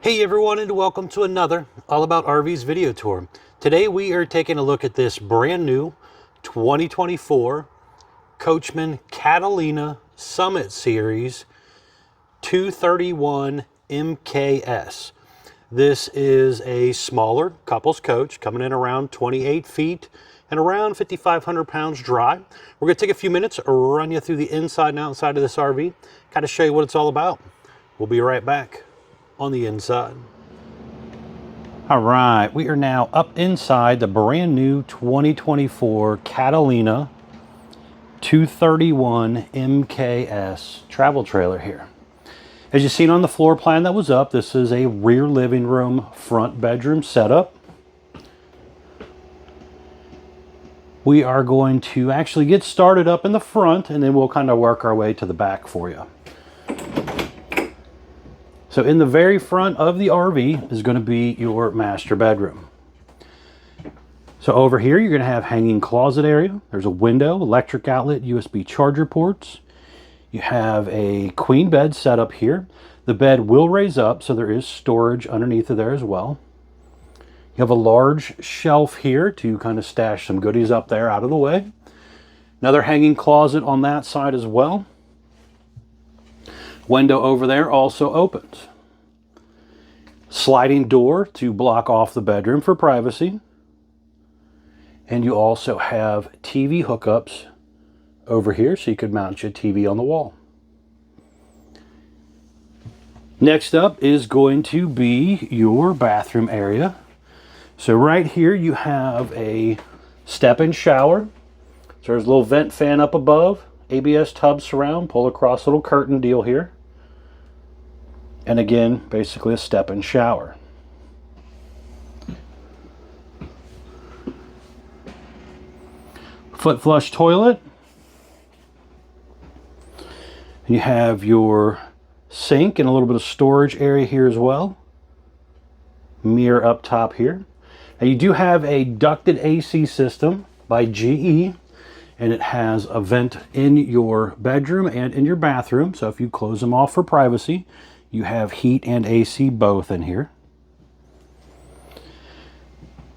Hey everyone, and welcome to another All About RVs video tour. Today we are taking a look at this brand new 2024 Coachmen Catalina Summit Series 231 MKS. This is a smaller couples coach coming in around 28 feet and around 5,500 pounds dry. We're going to take a few minutes, run you through the inside and outside of this RV, kind of show you what it's all about. We'll be right back on the inside. All right, we are now up inside the brand new 2024 Catalina 231 MKS travel trailer here. As you've seen on the floor plan that was up, this is a rear living room, front bedroom setup. We are going to actually get started up in the front, and then we'll kind of work our way to the back for you. So in the very front of the RV is going to be your master bedroom. So over here, you're going to have hanging closet area. There's a window, electric outlet, USB charger ports. You have a queen bed set up here. The bed will raise up, so there is storage underneath of there as well. You have a large shelf here to kind of stash some goodies up there out of the way. Another hanging closet on that side as well. Window over there also opens. Sliding door to block off the bedroom for privacy. And you also have TV hookups over here, so you could mount your TV on the wall. Next up is going to be your bathroom area. So right here you have a step-in shower. So there's a little vent fan up above, ABS tub surround, pull across little curtain deal here. And again, basically a step-in shower. Foot flush toilet. And you have your sink and a little bit of storage area here as well. Mirror up top here. Now you do have a ducted AC system by GE, and it has a vent in your bedroom and in your bathroom. So if you close them off for privacy, you have heat and AC both in here.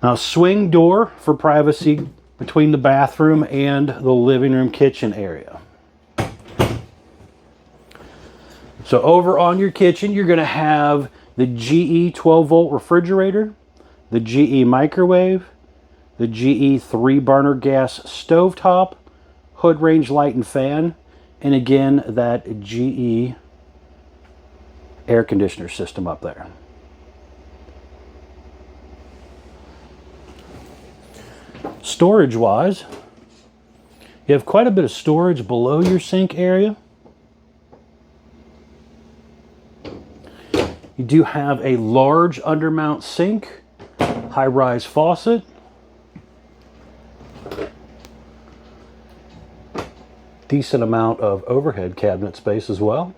Now, swing door for privacy between the bathroom and the living room kitchen area. So over on your kitchen, you're going to have the GE 12-volt refrigerator, the GE microwave, the GE 3-burner gas stovetop, hood range light and fan, and again, that GE air conditioner system up there. Storage wise, you have quite a bit of storage below your sink area. You do have a large undermount sink, high-rise faucet, decent amount of overhead cabinet space as well.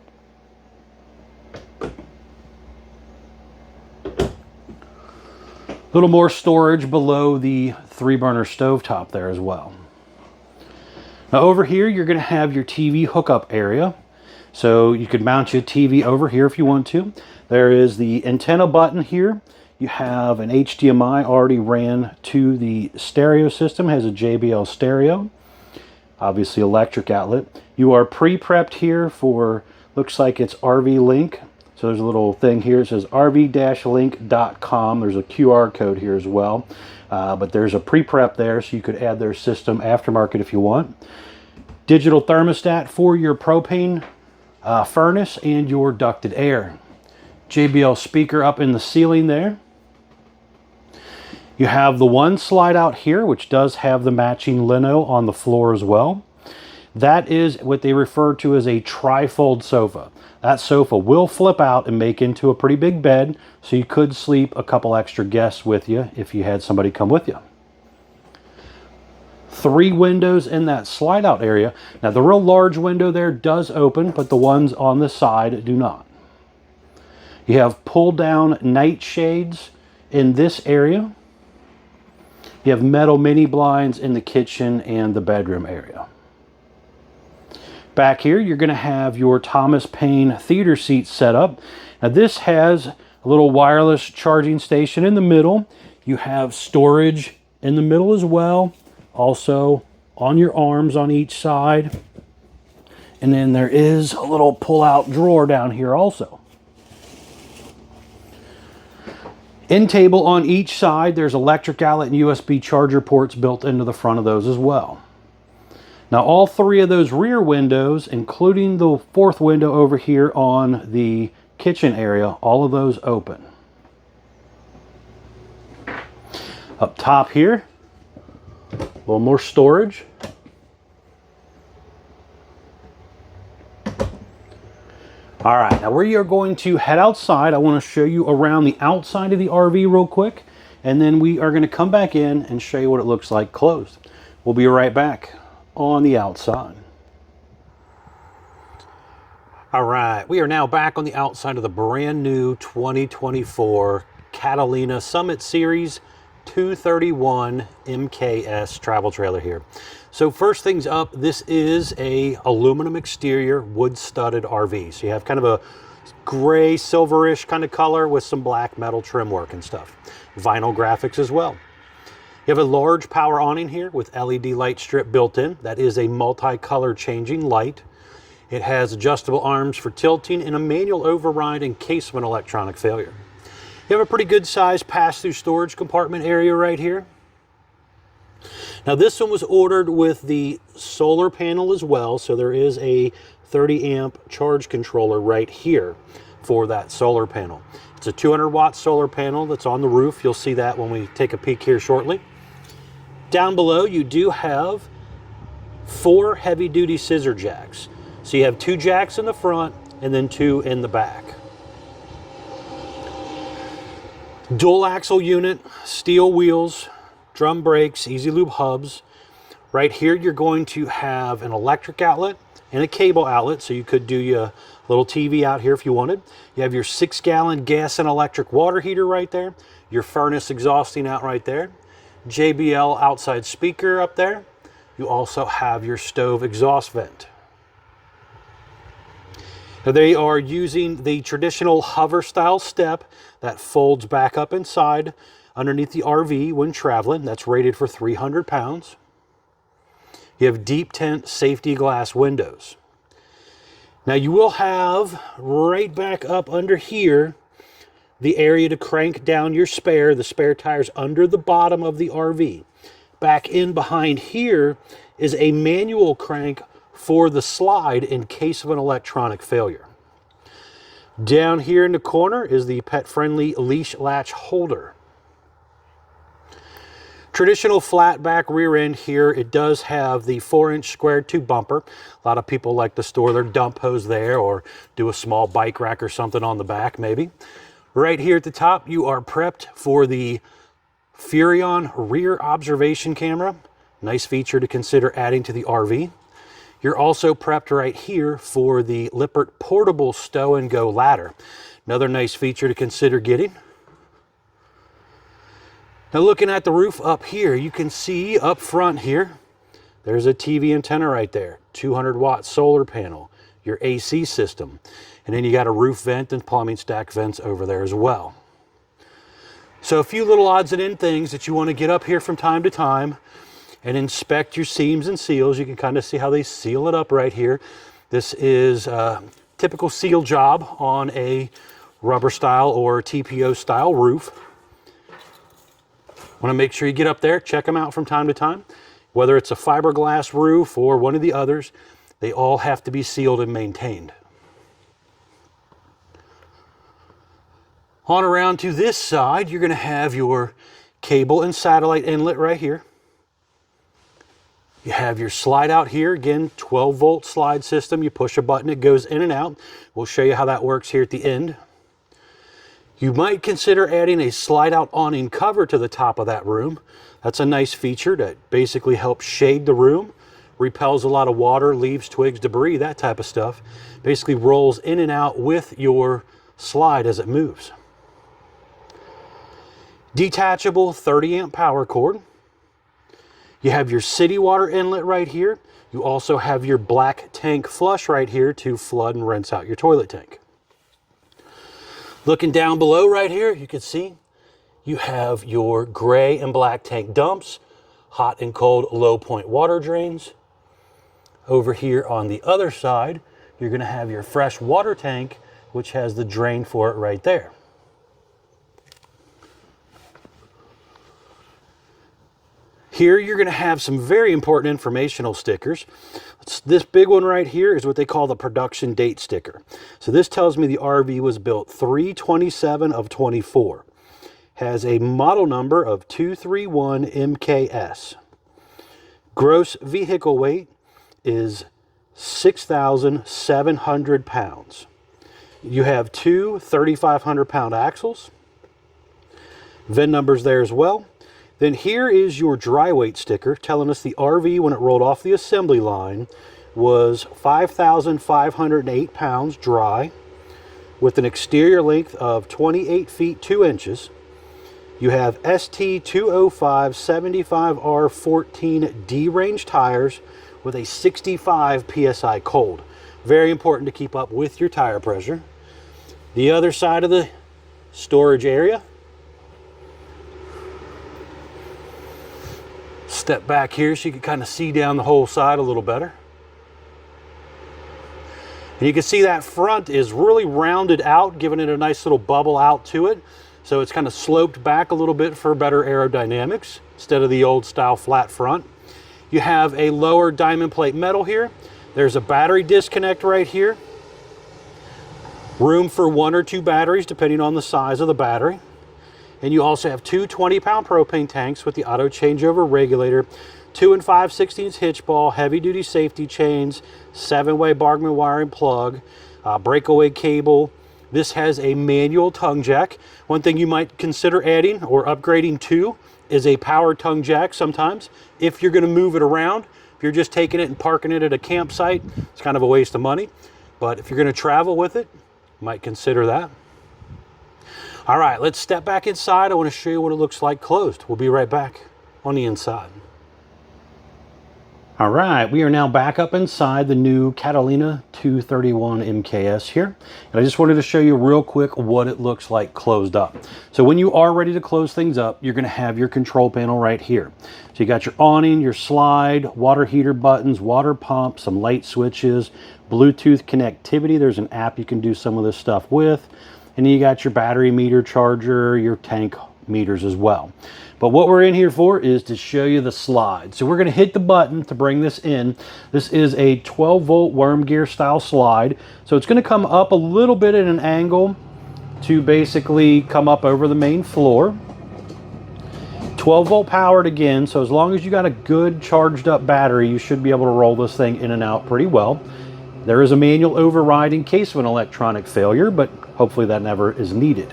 A little more storage below the 3-burner stovetop there as well. Now over here, you're going to have your TV hookup area. So you could mount your TV over here if you want to. There is the antenna button here. You have an HDMI already ran to the stereo system, has a JBL stereo. Obviously electric outlet. You are pre-prepped here for, looks like it's RV Link. So there's a little thing here. It says rv-link.com. There's a QR code here as well. But there's a pre-prep there, so you could add their system aftermarket if you want. Digital thermostat for your propane furnace and your ducted air. JBL speaker up in the ceiling there. You have the one slide out here, which does have the matching lino on the floor as well. That is what they refer to as a tri-fold sofa. That sofa will flip out and make into a pretty big bed, so you could sleep a couple extra guests with you if you had somebody come with you. 3 windows in that slide out area. Now the real large window there does open, but the ones on the side do not. You have pull down night shades in this area. You have metal mini blinds in the kitchen and the bedroom area. Back here, you're going to have your Thomas Paine theater seat set up. Now this has A little wireless charging station in the middle. You have storage in the middle as well. Also on your arms on each side. And then there is a little pull-out drawer down here also. End table on each side, there's electric outlet and USB charger ports built into the front of those as well. Now all three of those rear windows, including the fourth window over here on the kitchen area, all of those open. Up top here, a little more storage. All right, now we are going to head outside. I want to show you around the outside of the RV real quick, and then we are going to come back in and show you what it looks like closed. We'll be right back on the outside. All right, we are now back on the outside of the brand new 2024 Catalina Summit Series 231 MKS travel trailer here. So first things up, this is a aluminum exterior wood studded RV. So you have kind of a gray silverish kind of color with some black metal trim work and stuff. Vinyl graphics as well. You have a large power awning here with LED light strip built in. That is a multi-color changing light. It has adjustable arms for tilting and a manual override in case of an electronic failure. You have a pretty good size pass-through storage compartment area right here. Now this one was ordered with the solar panel as well, so there is a 30 amp charge controller right here for that solar panel. It's a 200 watt solar panel that's on the roof. You'll see that when we take a peek here shortly. Down below you do have 4 heavy duty scissor jacks. So you have 2 jacks in the front and then 2 in the back. Dual axle unit, steel wheels, drum brakes, easy lube hubs. Right here you're going to have an electric outlet and a cable outlet, so you could do your little TV out here if you wanted. You have your 6-gallon gas and electric water heater right there, your furnace exhausting out right there, JBL outside speaker up there. You also have your stove exhaust vent. Now they are using the traditional hover style step that folds back up inside underneath the RV when traveling. That's rated for 300 pounds. You have deep tint safety glass windows. Now you will have right back up under here the area to crank down your spare, the spare tires under the bottom of the RV. Back in behind here is a manual crank for the slide in case of an electronic failure. Down here in the corner is the pet-friendly leash latch holder. Traditional flat back rear end here. It does have the 4-inch square tube bumper. A lot of people like to store their dump hose there or do a small bike rack or something on the back maybe. Right here at the top you are prepped for the Furrion rear observation camera. Nice feature to consider adding to the RV. You're also prepped right here for the Lippert portable stow and go ladder. Another nice feature to consider getting. Now looking at the roof up here, you can see up front here, there's a TV antenna right there, 200 watt solar panel, your AC system, and then you got a roof vent and plumbing stack vents over there as well. So a few little odds and end things that you want to get up here from time to time and inspect your seams and seals. You can kind of see how they seal it up right here. This is a typical seal job on a rubber style or TPO style roof. Want to make sure you get up there, check them out from time to time. Whether it's a fiberglass roof or one of the others, they all have to be sealed and maintained. On around to this side, you're going to have your cable and satellite inlet right here. You have your slide out here, again, 12 volt slide system. You push a button, it goes in and out. We'll show you how that works here at the end. You might consider adding a slide out awning cover to the top of that room. That's a nice feature that basically helps shade the room, repels a lot of water, leaves, twigs, debris, that type of stuff. Basically rolls in and out with your slide as it moves. Detachable 30 amp power cord. You have your city water inlet right here. You also have your black tank flush right here to flood and rinse out your toilet tank. Looking down below right here, you can see you have your gray and black tank dumps, hot and cold low point water drains. Over here on the other side, you're going to have your fresh water tank, which has the drain for it right there. Here you're going to have some very important informational stickers. This big one right here is what they call the production date sticker. So this tells me the RV was built 3/27 of 24. Has a model number of 231 MKS. Gross vehicle weight is 6,700 pounds. You have two 3,500-pound axles. VIN numbers there as well. Then here is your dry weight sticker telling us the RV, when it rolled off the assembly line, was 5,508 pounds dry with an exterior length of 28 feet 2 inches. You have ST205 75R14 D-range tires with a 65 PSI cold. Very important to keep up with your tire pressure. The other side of the storage area. Step back here so you can kind of see down the whole side a little better. And you can see that front is really rounded out, giving it a nice little bubble out to it. So it's kind of sloped back a little bit for better aerodynamics instead of the old style flat front. You have a lower diamond plate metal here. There's a battery disconnect right here. Room for 1 or 2 batteries depending on the size of the battery. And you also have two 20-pound propane tanks with the auto changeover regulator, 2 5/16 hitch ball, heavy duty safety chains, 7-way Bargman wiring plug, breakaway cable. This has a manual tongue jack. One thing you might consider adding or upgrading to is a power tongue jack sometimes. If you're going to move it around, if you're just taking it and parking it at a campsite, it's kind of a waste of money. But if you're going to travel with it, you might consider that. All right, let's step back inside. I want to show you what it looks like closed. We'll be right back on the inside. All right, we are now back up inside the new Catalina 231 MKS here. And I just wanted to show you real quick what it looks like closed up. So when you are ready to close things up, you're gonna have your control panel right here. So you got your awning, your slide, water heater buttons, water pump, some light switches, Bluetooth connectivity. There's an app you can do some of this stuff with. And then you got your battery meter charger, your tank meters as well. But what we're in here for is to show you the slide. So we're going to hit the button to bring this in. This is a 12-volt worm gear style slide. So it's going to come up a little bit at an angle to basically come up over the main floor. 12-volt powered again, so as long as you got a good charged up battery, you should be able to roll this thing in and out pretty well. There is a manual override in case of an electronic failure, but hopefully that never is needed.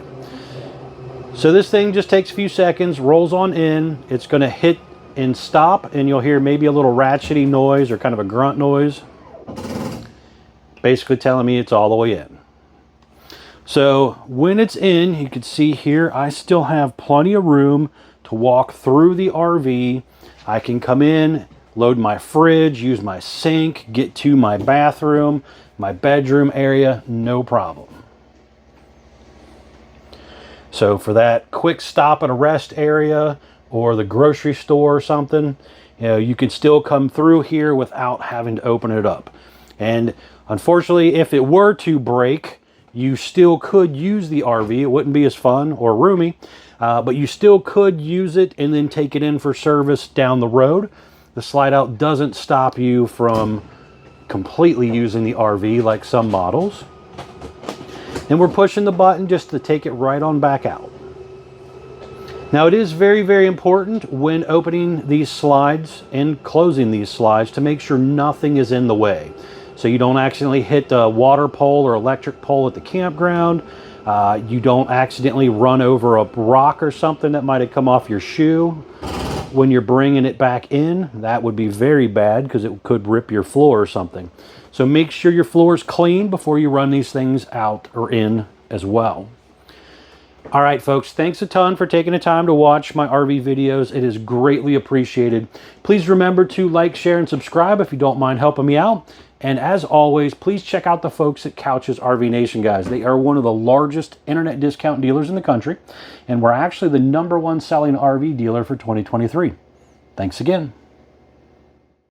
So this thing just takes a few seconds, rolls on in. It's going to hit and stop, and you'll hear maybe a little ratchety noise or kind of a grunt noise, basically telling me it's all the way in. So when it's in, you can see here, I still have plenty of room to walk through the RV. I can come in, load my fridge, use my sink, get to my bathroom, my bedroom area, no problem. So for that quick stop and a rest area or the grocery store or something, you know, you can still come through here without having to open it up. And unfortunately, if it were to break, you still could use the RV. It wouldn't be as fun or roomy, but you still could use it and then take it in for service down the road. The slide out doesn't stop you from completely using the RV like some models. And we're pushing the button just to take it right on back out. Now it is very, very important when opening these slides and closing these slides to make sure nothing is in the way. So you don't accidentally hit a water pole or electric pole at the campground. You don't accidentally run over a rock or something that might have come off your shoe when you're bringing it back in. That would be very bad because it could rip your floor or something. So make sure your floor is clean before you run these things out or in as well. All right, folks, thanks a ton for taking the time to watch my RV videos. It is greatly appreciated. Please remember to like, share, and subscribe if you don't mind helping me out. And as always, please check out the folks at Couch's RV Nation, guys. They are one of the largest internet discount dealers in the country, and we're actually the #1 selling RV dealer for 2023. Thanks again.